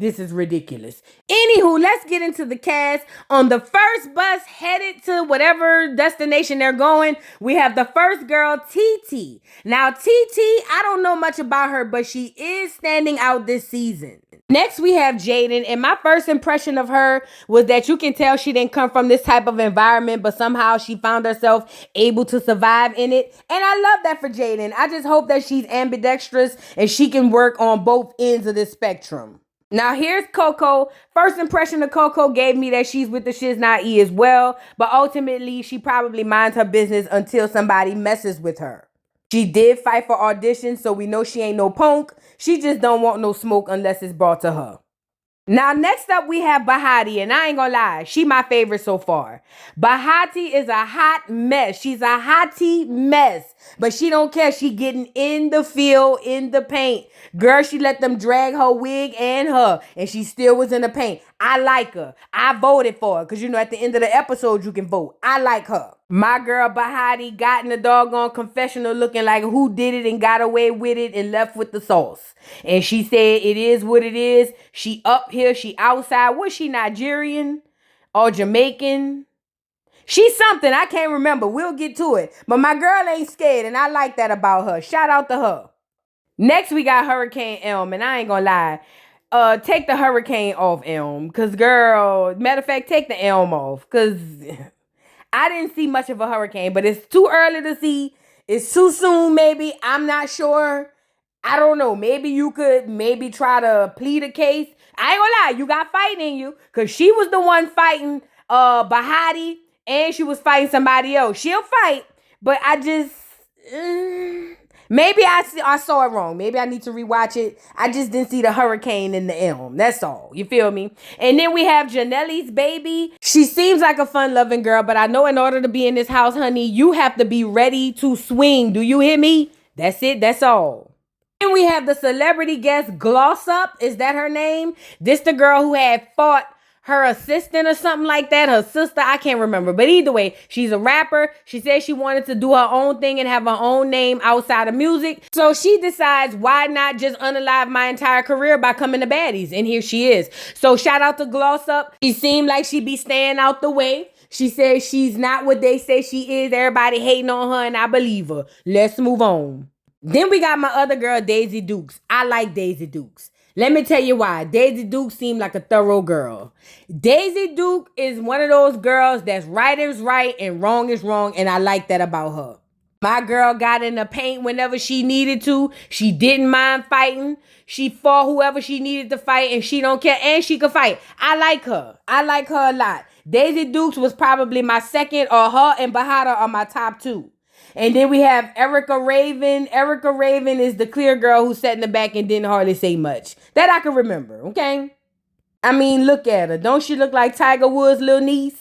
This is ridiculous. Anywho, let's get into the cast. On the first bus headed to whatever destination they're going, we have the first girl, TT. Now, TT, I don't know much about her, but she is standing out this season. Next, we have Jaden, and my first impression of her was that you can tell she didn't come from this type of environment, but somehow she found herself able to survive in it. And I love that for Jaden. I just hope that she's ambidextrous and she can work on both ends of this spectrum. Now, here's Coco. First impression of Coco gave me that she's with the shiz not E as well, but ultimately, she probably minds her business until somebody messes with her. She did fight for auditions, so we know she ain't no punk. She just don't want no smoke unless it's brought to her. Now, next up, we have Bahadi, and I ain't gonna lie, she my favorite so far. Bahati is a hot mess. She's a hottie mess, but she don't care. She getting in the field, in the paint. Girl, she let them drag her wig and her, and she still was in the paint. I like her. I voted for her, because, you know, at the end of the episode, you can vote. I like her. My girl Bahadi got in the doggone confessional looking like who did it and got away with it and left with the sauce. And she said it is what it is. She up here, she outside. Was she Nigerian or Jamaican? She's something. I can't remember. We'll get to it. But my girl ain't scared, and I like that about her. Shout out to her. Next, we got Hurricane Elm, and I ain't gonna lie. Take the hurricane off, Elm. Because, girl, matter of fact, take the Elm off. Because I didn't see much of a hurricane, but it's too early to see. It's too soon, maybe. I'm not sure. I don't know. Maybe you could try to plead a case. I ain't gonna lie. You got fight in you. Because she was the one fighting Bahadi, and she was fighting somebody else. She'll fight, but I just... maybe I saw it wrong. Maybe I need to rewatch it. I just didn't see the hurricane in the Elm. That's all. You feel me? And then we have Janelle's baby. She seems like a fun-loving girl, but I know in order to be in this house, honey, you have to be ready to swing. Do you hear me? That's it. That's all. And we have the celebrity guest, Gloss Up. Is that her name? This the girl who had fought her assistant or something like that, her sister, I can't remember. But either way, she's a rapper. She said she wanted to do her own thing and have her own name outside of music. So she decides, why not just unalive my entire career by coming to Baddies? And here she is. So shout out to Gloss Up. She seemed like she be staying out the way. She says she's not what they say she is. Everybody hating on her, and I believe her. Let's move on. Then we got my other girl, Daisy Dukes. I like Daisy Dukes. Let me tell you why. Daisy Duke seemed like a thorough girl. Daisy Duke is one of those girls that's right is right and wrong is wrong, and I like that about her. My girl got in the paint whenever she needed to. She didn't mind fighting. She fought whoever she needed to fight, and she don't care, and she could fight. I like her. I like her a lot. Daisy Dukes was probably my second, or her and Bahada are my top two. And then we have Erica Raven. Erica Raven is the clear girl who sat in the back and didn't hardly say much. That I can remember, okay? I mean, look at her. Don't she look like Tiger Woods' little niece?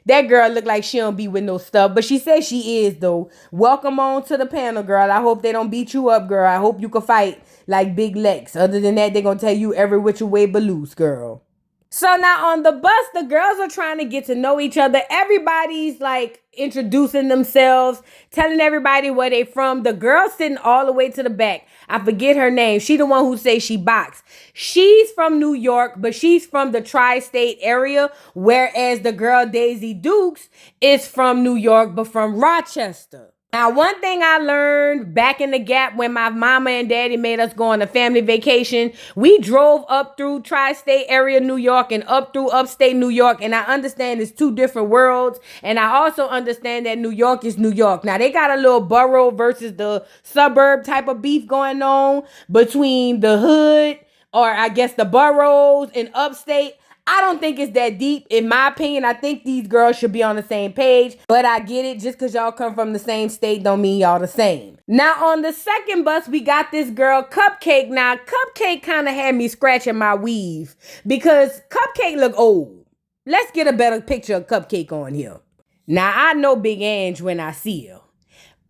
That girl look like she don't be with no stuff, but she says she is, though. Welcome on to the panel, girl. I hope they don't beat you up, girl. I hope you can fight like Big Lex. Other than that, they're going to tell you every which way but loose, girl. So now on the bus, the girls are trying to get to know each other. Everybody's like introducing themselves, telling everybody where they from. The girl sitting all the way to the back, I forget her name. She the one who says she boxed. She's from New York, but she's from the tri-state area, whereas the girl Daisy Dukes is from New York, but from Rochester. Now, one thing I learned back in the Gap when my mama and daddy made us go on a family vacation, we drove up through tri-state area New York and up through upstate New York, and I understand it's two different worlds, and I also understand that New York is New York. Now, they got a little borough versus the suburb type of beef going on between the hood, or I guess the boroughs and upstate. I don't think it's that deep. In my opinion, I think these girls should be on the same page. But I get it. Just because y'all come from the same state don't mean y'all the same. Now, on the second bus, we got this girl, Cupcake. Now, Cupcake kind of had me scratching my weave because Cupcake look old. Let's get a better picture of Cupcake on here. Now, I know Big Ange when I see her.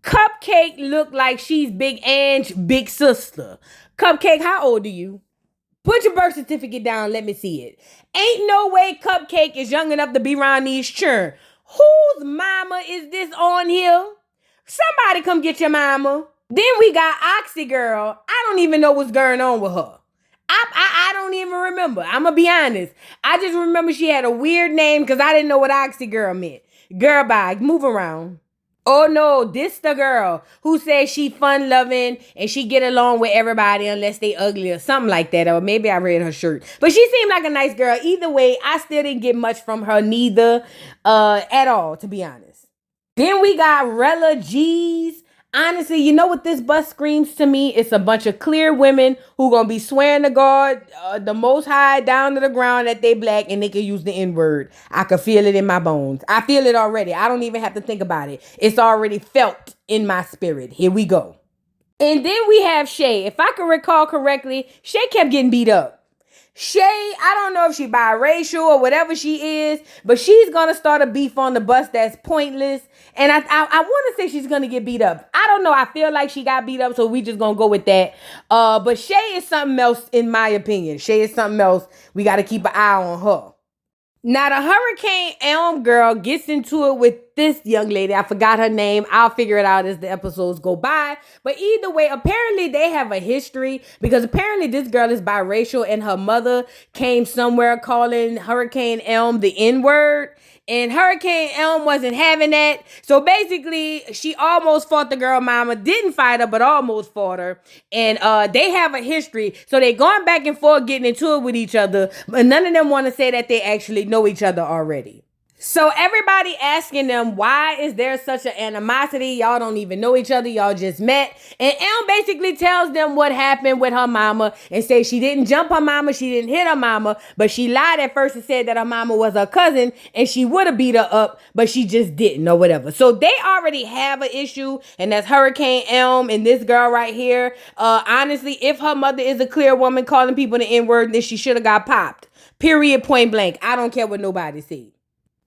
Cupcake look like she's Big Ange, big sister. Cupcake, how old are you? Put your birth certificate down. Let me see it. Ain't no way Cupcake is young enough to be around these children. Whose mama is this on here? Somebody come get your mama. Then we got Oxy Girl. I don't even know what's going on with her. I don't even remember. I'm going to be honest. I just remember she had a weird name because I didn't know what Oxy Girl meant. Girl, bye. Move around. Oh no, this the girl who says she fun loving and she get along with everybody unless they ugly or something like that. Or maybe I read her shirt. But she seemed like a nice girl. Either way, I still didn't get much from her neither at all, to be honest. Then we got Rella G's. Honestly, you know what this bus screams to me? It's a bunch of clear women who gonna be swearing to God, the Most High, down to the ground that they black and they can use the N-word. I can feel it in my bones. I feel it already. I don't even have to think about it. It's already felt in my spirit. Here we go. And then we have Shay. If I can recall correctly, Shay kept getting beat up. Shay, I don't know if she biracial or whatever she is, but she's going to start a beef on the bus that's pointless. And I want to say she's going to get beat up. I don't know. I feel like she got beat up, so we just going to go with that. But Shay is something else, in my opinion. Shay is something else. We got to keep an eye on her. Now, the Hurricane Elm girl gets into it with this young lady. I forgot her name. I'll figure it out as the episodes go by. But either way, apparently they have a history because apparently this girl is biracial and her mother came somewhere calling Hurricane Elm the N-word. And Hurricane Elm wasn't having that. So basically, she almost fought the girl mama. Didn't fight her, but almost fought her. And they have a history. So they're going back and forth, getting into it with each other. But none of them want to say that they actually know each other already. So everybody asking them, why is there such an animosity? Y'all don't even know each other. Y'all just met. And Elm basically tells them what happened with her mama and says she didn't jump her mama. She didn't hit her mama, but she lied at first and said that her mama was her cousin and she would have beat her up, but she just didn't or whatever. So they already have an issue, and that's Hurricane Elm and this girl right here. Honestly, if her mother is a clear woman calling people the N-word, then she should have got popped. Period, point blank. I don't care what nobody says.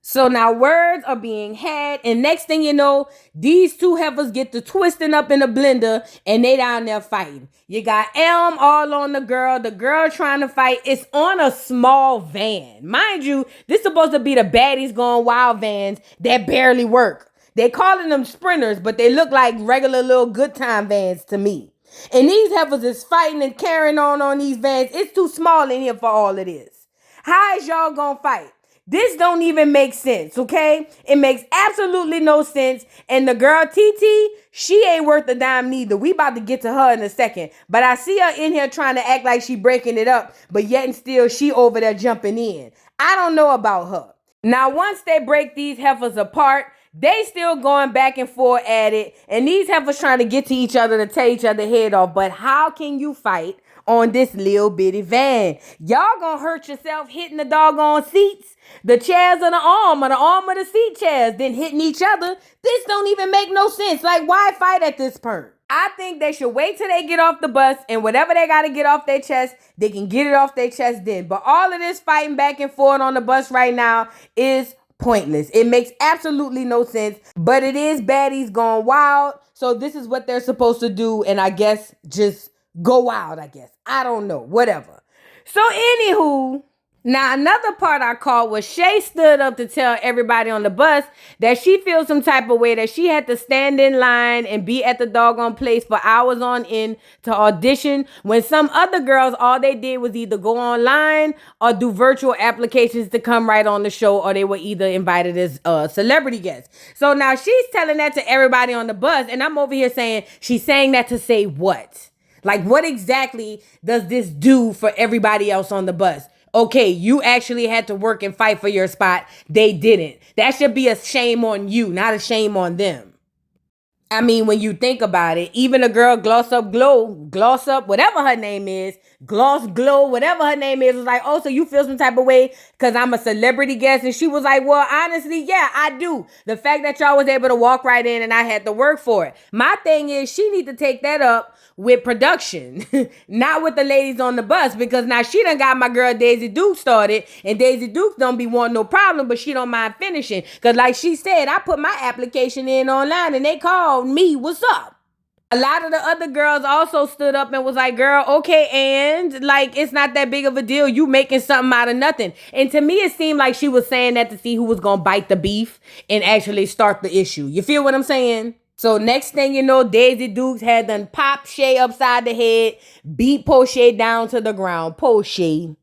So now words are being had, and next thing you know, these two heifers get to twisting up in a blender, and they down there fighting. You got Elm all on the girl trying to fight. It's on a small van. Mind you, this is supposed to be the Baddies Gone Wild vans that barely work. They calling them sprinters, but they look like regular little good time vans to me. And these heifers is fighting and carrying on these vans. It's too small in here for all of this. How is y'all gonna fight? This don't even make sense, okay? It makes absolutely no sense. And the girl, TT, she ain't worth a dime neither. We about to get to her in a second. But I see her in here trying to act like she breaking it up, but yet and still she over there jumping in. I don't know about her. Now, once they break these heifers apart, they still going back and forth at it. And these heifers trying to get to each other to tear each other head off. But how can you fight on this little bitty van? Y'all gonna hurt yourself hitting the doggone seats, the chairs of the arm of the seat chairs, then hitting each other. This don't even make no sense. Like, why fight at this point? I think they should wait till they get off the bus, and whatever they got to get off their chest, they can get it off their chest then. But all of this fighting back and forth on the bus right now is pointless. It makes absolutely no sense, but it is Baddies Gone Wild. So this is what they're supposed to do, and I guess just go wild, I guess. I don't know. Whatever. So anywho, now another part I caught was Shay stood up to tell everybody on the bus that she feels some type of way that she had to stand in line and be at the doggone place for hours on end to audition when some other girls, all they did was either go online or do virtual applications to come right on the show, or they were either invited as celebrity guests. So now she's telling that to everybody on the bus, and I'm over here saying, she's saying that to say what? Like, what exactly does this do for everybody else on the bus? Okay, you actually had to work and fight for your spot. They didn't. That should be a shame on you, not a shame on them. I mean, when you think about it, even a girl, Gloss Up, whatever her name is, Gloss Glow, whatever her name is, was like, oh, so you feel some type of way because I'm a celebrity guest? And she was like, well, honestly, yeah, I do. The fact that y'all was able to walk right in and I had to work for it. My thing is, she need to take that up with production, not with the ladies on the bus, because now she done got my girl Daisy Duke started, and Daisy Duke don't be wanting no problem, but she don't mind finishing. Because like she said, I put my application in online and they called me, what's up? A lot of the other girls also stood up and was like, girl, okay, and like, it's not that big of a deal. You making something out of nothing. And to me, it seemed like she was saying that to see who was going to bite the beef and actually start the issue. You feel what I'm saying? So next thing you know, Daisy Dukes had done pop Shay upside the head, beat poor Shay down to the ground. Poor Shay.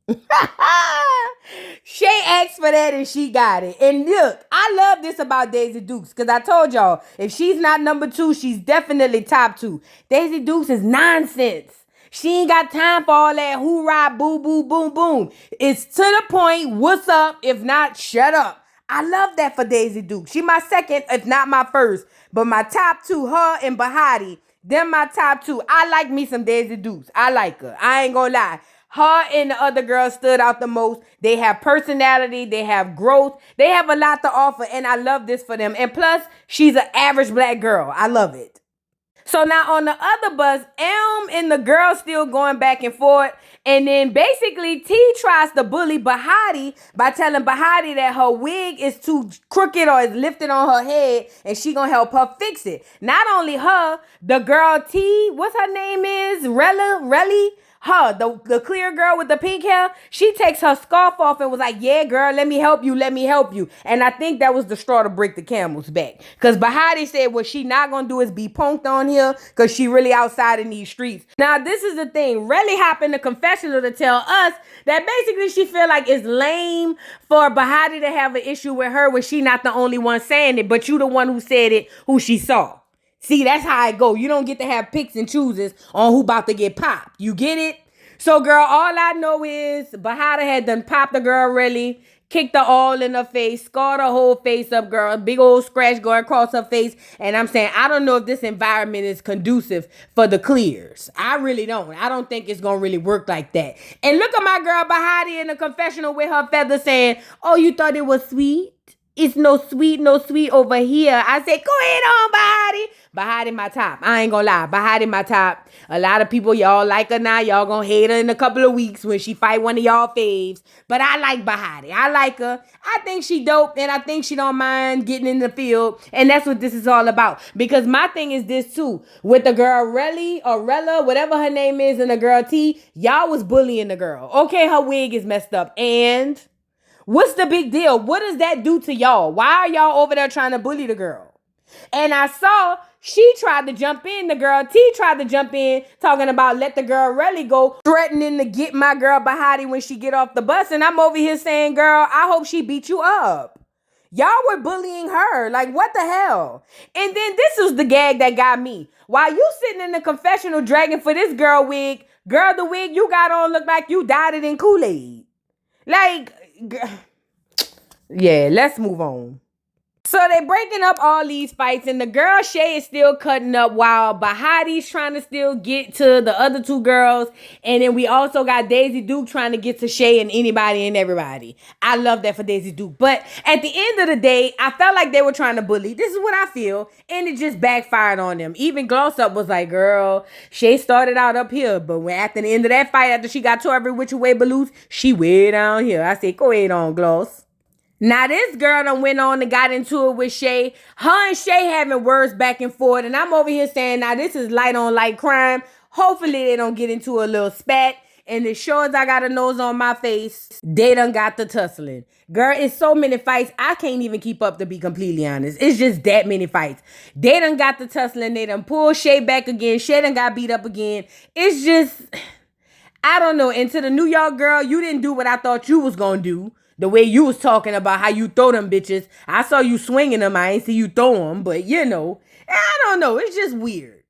Shay asked for that and she got it. And look, I love this about Daisy Dukes because I told y'all, if she's not number two, she's definitely top two. Daisy Dukes is nonsense. She ain't got time for all that hoorah, boo, boo, boom, boom. It's to the point, what's up? If not, shut up. I love that for Daisy Duke. She my second, if not my first. But my top two, her and Bahadi, them my top two. I like me some Daisy Dukes. I like her. I ain't gonna lie. Her and the other girl stood out the most. They have personality. They have growth. They have a lot to offer. And I love this for them. And plus, she's an average black girl. I love it. So now on the other bus, Elm and the girl still going back and forth. And then basically T tries to bully Bahadi by telling Bahadi that her wig is too crooked or is lifted on her head and she gonna help her fix it. Not only her, the girl T, what's her name is? Relly? Her, the clear girl with the pink hair, she takes her scarf off and was like, yeah, girl, let me help you. And I think that was the straw to break the camel's back. Because Bahadi said what she not going to do is be punked on here because she really outside in these streets. Now, this is the thing. Relly hopped in the confessional to tell us that basically she feel like it's lame for Bahadi to have an issue with her when she not the only one saying it, but you the one who said it, who she saw. See, that's how it go. You don't get to have picks and chooses on who about to get popped. You get it? So, girl, all I know is Bahada had done popped the girl really, kicked her all in her face, scarred her whole face up, girl. Big old scratch going across her face. And I'm saying, I don't know if this environment is conducive for the clears. I really don't. I don't think it's going to really work like that. And look at my girl Bahadi in the confessional with her feather saying, oh, you thought it was sweet? It's no sweet over here. I said, go ahead on, Bahadi. Bahadi my top. I ain't gonna lie. Bahadi my top. A lot of people, y'all like her now. Y'all gonna hate her in a couple of weeks when she fight one of y'all faves. But I like Bahadi. I like her. I think she dope and I think she don't mind getting in the field. And that's what this is all about. Because my thing is this too. With the girl Relly or Rella, whatever her name is, and the girl T, y'all was bullying the girl. Okay, her wig is messed up. And what's the big deal? What does that do to y'all? Why are y'all over there trying to bully the girl? And I saw she tried to jump in. The girl T tried to jump in, talking about let the girl Relly go, threatening to get my girl Bahadi when she get off the bus. And I'm over here saying, girl, I hope she beat you up. Y'all were bullying her. Like, what the hell? And then this was the gag that got me. While you sitting in the confessional dragging for this girl wig, girl, the wig you got on look like you dyed it in Kool-Aid. Like, yeah, let's move on. So they breaking up all these fights and the girl Shay is still cutting up while Bahadi's trying to still get to the other two girls. And then we also got Daisy Duke trying to get to Shay and anybody and everybody. I love that for Daisy Duke. But at the end of the day, I felt like they were trying to bully. This is what I feel. And it just backfired on them. Even Gloss Up was like, girl, Shay started out up here. But when after the end of that fight, after she got to every which way but loose, she way down here. I said, go ahead on, Gloss. Now, this girl done went on and got into it with Shay. Her and Shay having words back and forth. And I'm over here saying, now, this is light on light crime. Hopefully, they don't get into a little spat. And as sure as I got a nose on my face, they done got the tussling. Girl, it's so many fights. I can't even keep up, to be completely honest. It's just that many fights. They done got the tussling. They done pulled Shay back again. Shay done got beat up again. It's just, I don't know. And to the New York girl, you didn't do what I thought you was going to do. The way you was talking about how you throw them bitches. I saw you swinging them. I ain't see you throw them. But, you know, I don't know. It's just weird.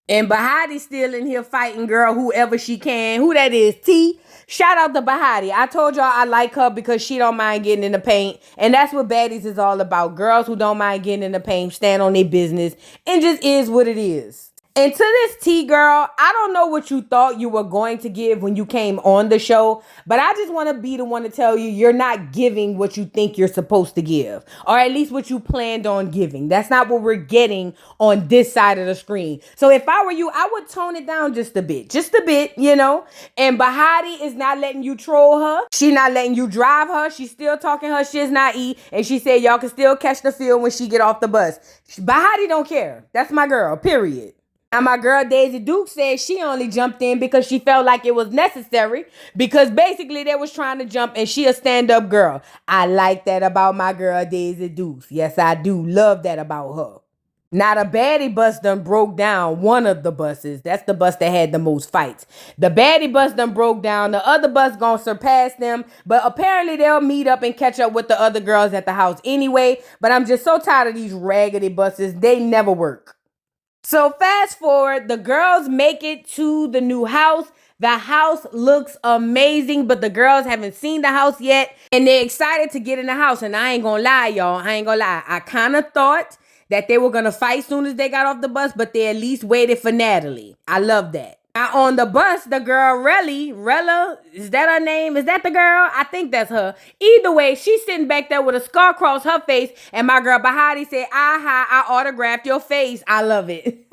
And Bahadi's still in here fighting, girl, whoever she can. Who that is, T. Shout out to Bahadi. I told y'all I like her because she don't mind getting in the paint. And that's what Baddies is all about. Girls who don't mind getting in the paint, stand on their business, and just is what it is. And to this T girl, I don't know what you thought you were going to give when you came on the show, but I just want to be the one to tell you you're not giving what you think you're supposed to give, or at least what you planned on giving. That's not what we're getting on this side of the screen. So if I were you, I would tone it down just a bit, you know. And Bahadi is not letting you troll her. She not letting you drive her. She's still talking her shiz not eat, and she said y'all can still catch the feel when she get off the bus. Bahadi don't care. That's my girl, period. Now, my girl Daisy Duke said she only jumped in because she felt like it was necessary because basically they was trying to jump and she a stand-up girl. I like that about my girl Daisy Duke. Yes, I do love that about her. Now the baddie bus done broke down one of the buses. That's the bus that had the most fights. The baddie bus done broke down. The other bus gonna surpass them. But apparently they'll meet up and catch up with the other girls at the house anyway. But I'm just so tired of these raggedy buses. They never work. So fast forward, the girls make it to the new house. The house looks amazing, but the girls haven't seen the house yet. And they're excited to get in the house. And I ain't gonna lie, y'all. I ain't gonna lie. I kind of thought that they were gonna fight soon as they got off the bus, but they at least waited for Natalie. I love that. Now on the bus, the girl Rella, is that her name? Is that the girl? I think that's her. Either way, she's sitting back there with a scar across her face, and my girl Bahadi said, aha, I autographed your face. I love it.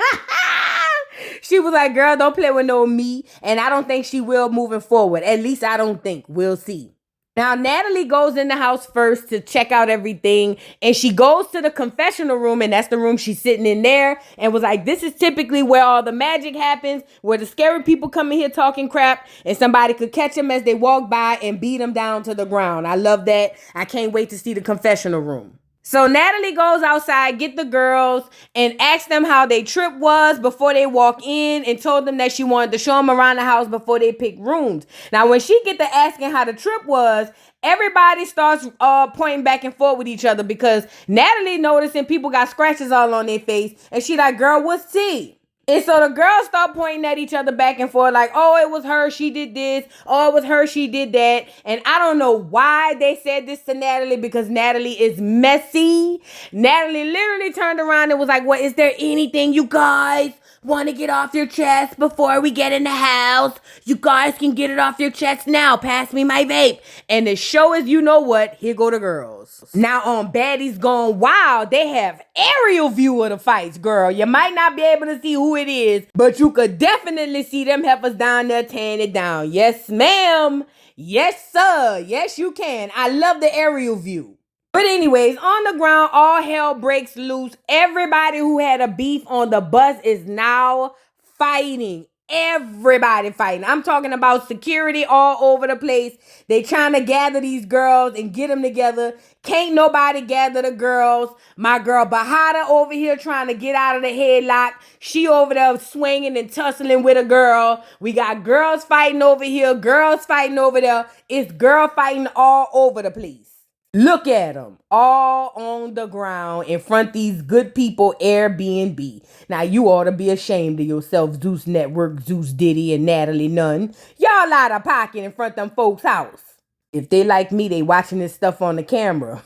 She was like, girl, don't play with no me, and I don't think she will moving forward. At least I don't think. We'll see. Now, Natalie goes in the house first to check out everything, and she goes to the confessional room, and that's the room she's sitting in there, and was like, this is typically where all the magic happens, where the scary people come in here talking crap, and somebody could catch them as they walk by and beat them down to the ground. I love that. I can't wait to see the confessional room. So Natalie goes outside, get the girls, and asks them how their trip was before they walk in, and told them that she wanted to show them around the house before they pick rooms. Now, when she get to asking how the trip was, everybody starts pointing back and forth with each other because Natalie noticing people got scratches all on their face, and she like, girl, what's tea? And so the girls start pointing at each other back and forth like, oh, it was her, she did this. Oh, it was her, she did that. And I don't know why they said this to Natalie because Natalie is messy. Natalie literally turned around and was like, what, is there anything you guys want to get off your chest before we get in the house? You guys can get it off your chest now. Pass me my vape. And the show is, you know what? Here go the girls. Now on Baddies Gone Wild, they have aerial view of the fights, girl. You might not be able to see who it is, but you could definitely see them heifers down there tearing it down. Yes, ma'am. Yes, sir. Yes, you can. I love the aerial view. But anyways, on the ground, all hell breaks loose. Everybody who had a beef on the bus is now fighting. Everybody fighting. I'm talking about security all over the place. They trying to gather these girls and get them together. Can't nobody gather the girls. My girl Bahada over here trying to get out of the headlock. She over there swinging and tussling with a girl. We got girls fighting over here, girls fighting over there. It's girl fighting all over the place. Look at them, all on the ground in front of these good people Airbnb. Now, you ought to be ashamed of yourself, Zeus Network, Zeus Diddy, and Natalie Nunn. Y'all out of pocket in front of them folks' house. If they like me, they watching this stuff on the camera.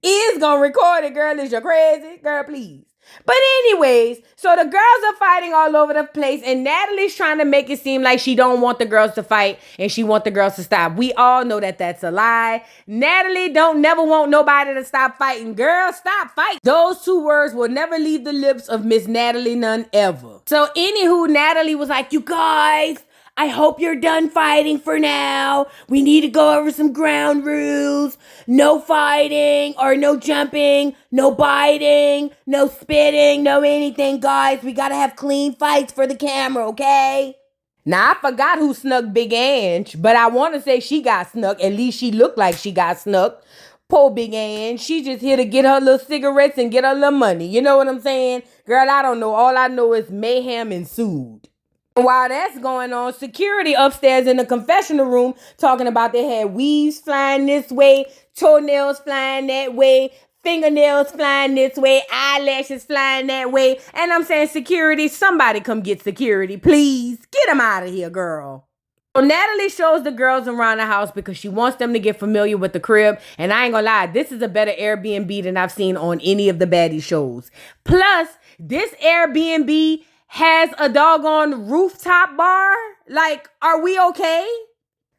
Is gonna record it, girl. Is you crazy? Girl, please. But anyways, so the girls are fighting all over the place, and Natalie's trying to make it seem like she don't want the girls to fight and she want the girls to stop. We all know that that's a lie. Natalie don't never want nobody to stop fighting. Girl, stop fighting. Those two words will never leave the lips of Miss Natalie Nunn ever. So anywho, Natalie was like, you guys, I hope you're done fighting for now. We need to go over some ground rules. No fighting or no jumping, no biting, no spitting, no anything, guys. We gotta have clean fights for the camera, okay? Now, I forgot who snuck Big Ange, but I want to say she got snuck. At least she looked like she got snuck. Poor Big Ange. She just here to get her little cigarettes and get her little money. You know what I'm saying? Girl, I don't know. All I know is mayhem ensued. While that's going on, security upstairs in the confessional room talking about they had weaves flying this way, toenails flying that way, fingernails flying this way, eyelashes flying that way. And I'm saying, security, somebody come get security, please. Get them out of here, girl. So Natalie shows the girls around the house because she wants them to get familiar with the crib. And I ain't gonna lie, this is a better Airbnb than I've seen on any of the Baddie shows. Plus, this Airbnb has a doggone rooftop bar. Like, are we okay?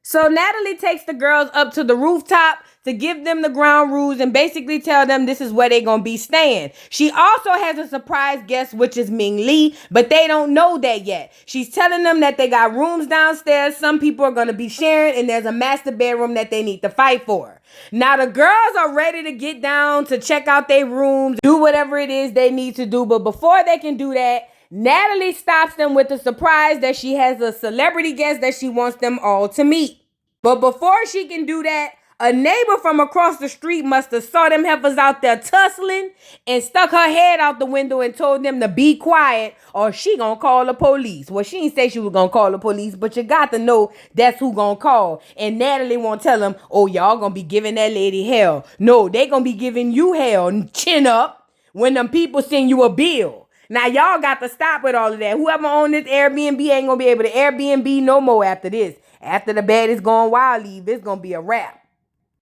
So Natalie takes the girls up to the rooftop to give them the ground rules and basically tell them this is where they're going to be staying. She also has a surprise guest, which is Ming Lee, but they don't know that yet. She's telling them that they got rooms downstairs. Some people are going to be sharing, and there's a master bedroom that they need to fight for. Now, the girls are ready to get down to check out their rooms, do whatever it is they need to do. But before they can do that, Natalie stops them with a surprise that she has a celebrity guest that she wants them all to meet. But before she can do that, A neighbor from across the street must have saw them heifers out there tussling and stuck her head out the window and told them to be quiet or she gonna call the police. Well, she didn't say she was gonna call the police, but you got to know that's who gonna call. And Natalie won't tell them, oh, y'all gonna be giving that lady hell. No, they gonna be giving you hell. Chin up when them people send you a bill. Now, y'all got to stop with all of that. Whoever owns this Airbnb ain't gonna be able to Airbnb no more after this. After the Baddies Gone Wild leave, it's gonna be a wrap.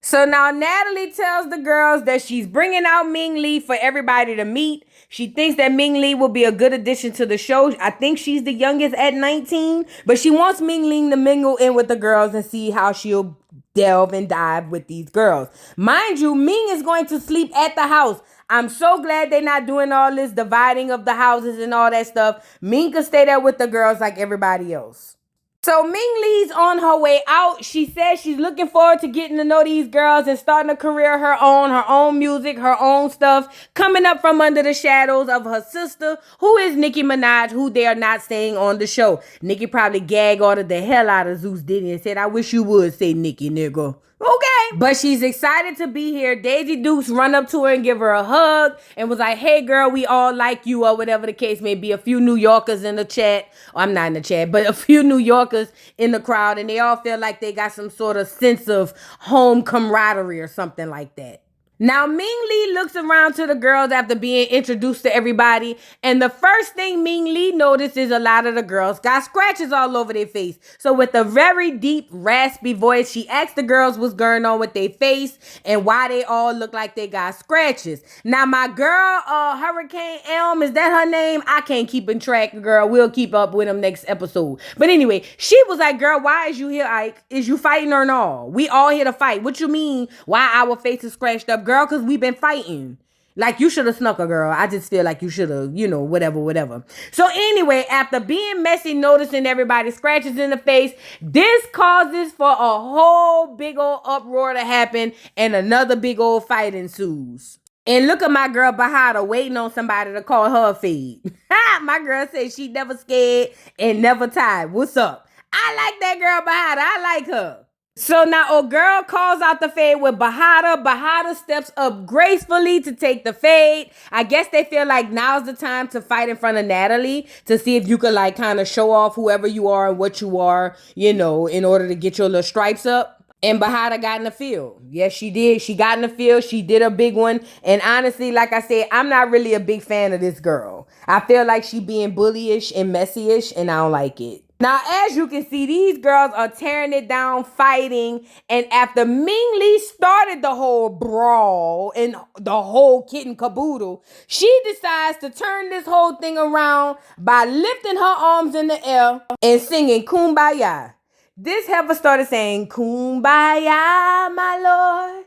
So now Natalie tells the girls that she's bringing out Ming Lee for everybody to meet. She thinks that Ming Lee will be a good addition to the show. I think she's the youngest at 19, but she wants Ming Lee to mingle in with the girls and see how she'll delve and dive with these girls. Mind you, Ming is going to sleep at the house. I'm so glad they're not doing all this dividing of the houses and all that stuff. Ming can stay there with the girls like everybody else. So Ming Lee's on her way out. She says she's looking forward to getting to know these girls and starting a career of her own music, her own stuff, coming up from under the shadows of her sister, who is Nicki Minaj, who they are not saying on the show. Nicki probably gag ordered the hell out of Zeus Diddy and said, I wish you would say Nicki, nigga. Okay. But she's excited to be here. Daisy Dukes run up to her and give her a hug and was like, hey, girl, we all like you, or whatever the case may be. A few New Yorkers in the chat. Oh, I'm not in the chat, but a few New Yorkers in the crowd. And they all feel like they got some sort of sense of home camaraderie or something like that. Now, Ming Lee looks around to the girls after being introduced to everybody, and the first thing Ming Lee noticed is a lot of the girls got scratches all over their face. So with a very deep, raspy voice, she asked the girls what's going on with their face and why they all look like they got scratches. Now, my girl, Hurricane Elm, is that her name? I can't keep in track, girl. We'll keep up with them next episode. But anyway, she was like, girl, why is you here, Ike? Is you fighting or no? We all here to fight. What you mean, why our faces scratched up? Girl, because we've been fighting. Like, you should have snuck a girl. I just feel like you should have, whatever. So anyway, after being messy, noticing everybody scratches in the face, this causes for a whole big old uproar to happen and another big old fight ensues. And look at my girl Bahada waiting on somebody to call her a fade. My girl said she never scared and never tired. What's up? I like that girl Bahada. I like her. So now a girl calls out the fade with Bahada. Bahada steps up gracefully to take the fade. I guess they feel like now's the time to fight in front of Natalie to see if you could like kind of show off whoever you are and what you are, in order to get your little stripes up. And Bahada got in the field. Yes, she did. She got in the field. She did a big one. And honestly, like I said, I'm not really a big fan of this girl. I feel like she being bullyish and messy-ish, and I don't like it. Now, as you can see, these girls are tearing it down, fighting. And after Ming Lee started the whole brawl and the whole kit and caboodle, she decides to turn this whole thing around by lifting her arms in the air and singing Kumbaya. This heifer started saying, Kumbaya, my lord,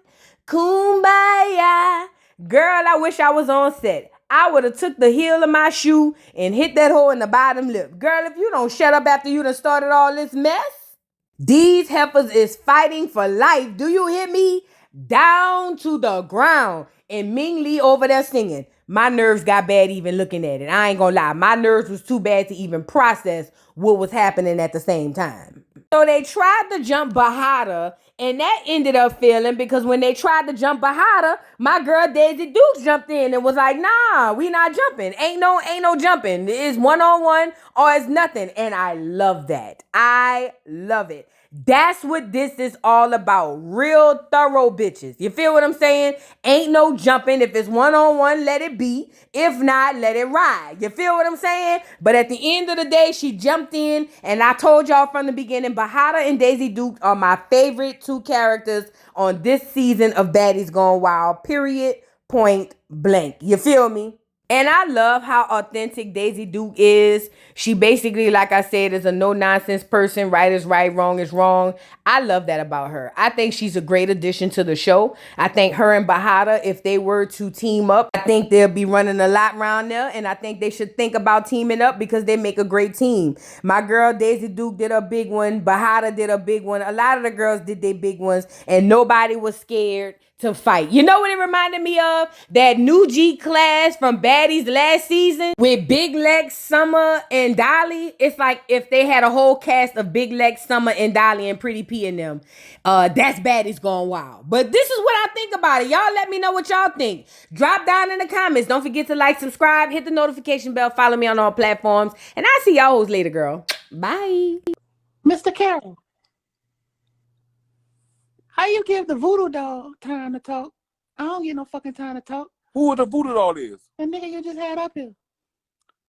Kumbaya. Girl, I wish I was on set. I would have took the heel of my shoe and hit that hole in the bottom lip. Girl, if you don't shut up after you done started all this mess, these heifers is fighting for life. Do you hear me? Down to the ground. And Ming Lee over there singing. My nerves got bad even looking at it. I ain't gonna lie. My nerves was too bad to even process what was happening at the same time. So they tried to jump Bahada, and that ended up failing because when they tried to jump Bahada, my girl Daisy Dukes jumped in and was like, nah, we not jumping. Ain't no jumping. It's one-on-one or it's nothing. And I love that. I love it. That's what this is all about. Real thorough bitches. You feel what I'm saying? Ain't no jumping. If it's one-on-one, let it be. If not, let it ride. You feel what I'm saying? But at the end of the day, she jumped in. And I told y'all from the beginning, Bahada and Daisy Duke are my favorite two characters on this season of Baddies Gone Wild. Period. Point blank. You feel me? And I love how authentic Daisy Duke is. She basically, like I said, is a no-nonsense person. Right is right, wrong is wrong. I love that about her. I think she's a great addition to the show. I think her and Bahada, if they were to team up, I think they'll be running a lot around there. And I think they should think about teaming up because they make a great team. My girl Daisy Duke did a big one. Bahada did a big one. A lot of the girls did their big ones. And nobody was scared to fight. You know what it reminded me of? That new G class from Baddies last season with Big Lex, Summer, and Dolly. It's like if they had a whole cast of Big Lex, Summer, and Dolly and Pretty P and them. That's Baddies gone wild. But this is what I think about it. Y'all let me know what y'all think. Drop down in the comments. Don't forget to like, subscribe, hit the notification bell, follow me on all platforms. And I'll see y'all hoes later, girl. Bye. Mr. Carroll, how you give the voodoo doll time to talk? I don't get no fucking time to talk. Who the voodoo doll is? The nigga you just had up here.